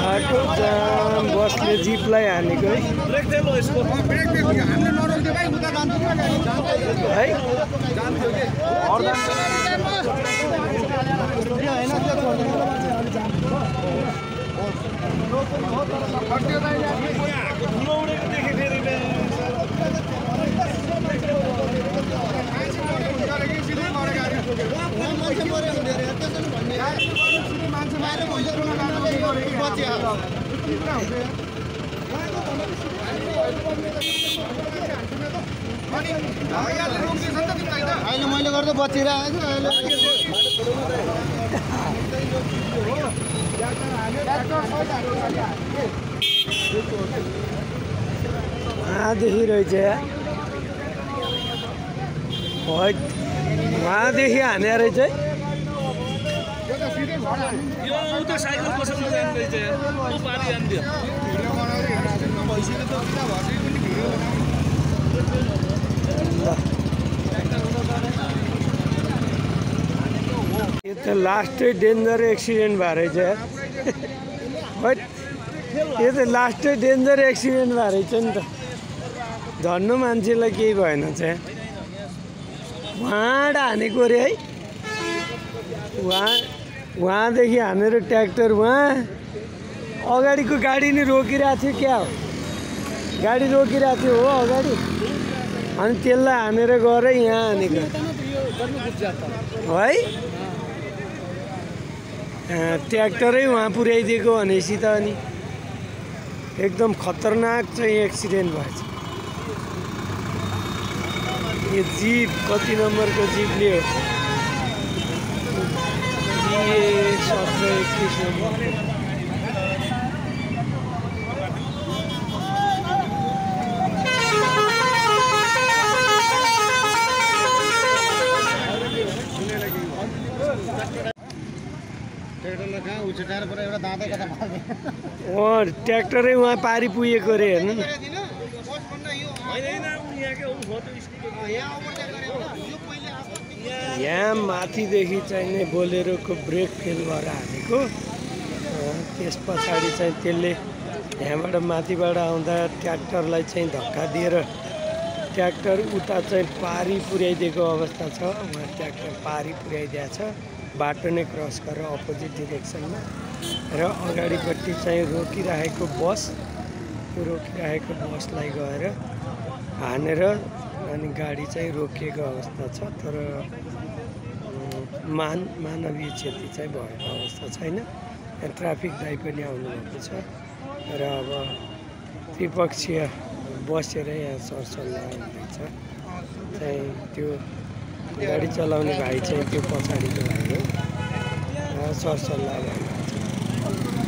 बाटो जाम बसले जिपलाई हानेको है अहिले मैले गर्दा बचिरहेको वहाँदेखि रहेछ वहाँदेखि हाने रहेछ यो उता साइकल कसरी जान्दैछ यो पारी जान्दियो यो त लास्टै डेन्जर एक्सिडेन्ट भएर चाहिँ यो त लास्टै डेन्जर एक्सिडेन्ट भएर चाहिँ नि त झन्नु मान्छेलाई केही भएन चाहिँ वहाँ हानेको अरे है वहाँदेखि हानेर ट्र्याक्टर वहाँ अगाडिको गाडी नि रोकिरहेको थियो क्या हो गाडी रोकिरहेको थियो हो अगाडि अनि त्यसलाई हानेर गएर यहाँ हानेको है ट्र्याक्टरै वहाँ पुर्याइदिएको भनेपछि त अनि एकदम खतरनाक चाहिँ एक्सिडेन्ट भएछ यो जीप कति नम्बरको जीपले हो 17-21 नम्बर ट्र्याक्टरै वहाँ पारी पुगेको अरे हेर्नु न यहाँ माथिदेखि चाहिँ नै बोलेरोको ब्रेक फेल भएर हानेको त्यस पछाडि चाहिँ त्यसले यहाँबाट माथिबाट आउँदा ट्र्याक्टरलाई चाहिँ धक्का दिएर ट्र्याक्टर उता चाहिँ पारी पुर्याइदिएको अवस्था छ उहाँ ट्र्याक्टर पारी पुर्याइदिएको छ बाटो नै क्रस गरेर अपोजिट डिरेक्सनमा र अगाडिपट्टि चाहिँ रोकिरहेको बसलाई गएर हानेर अनि गाडी चाहिँ रोकिएको अवस्था छ तर मानवीय क्षति चाहिँ भएको अवस्था छैन ट्राफिक दाइ पनि आउनुभएको छ र अब त्रिपक्षीय बसेर यहाँ सरसल्लाह हुँदैछ चाहिँ त्यो गाडी चलाउने भाइ चाहिँ त्यो पछाडिको भाइ हो सरसल्लाह भइरहेको छ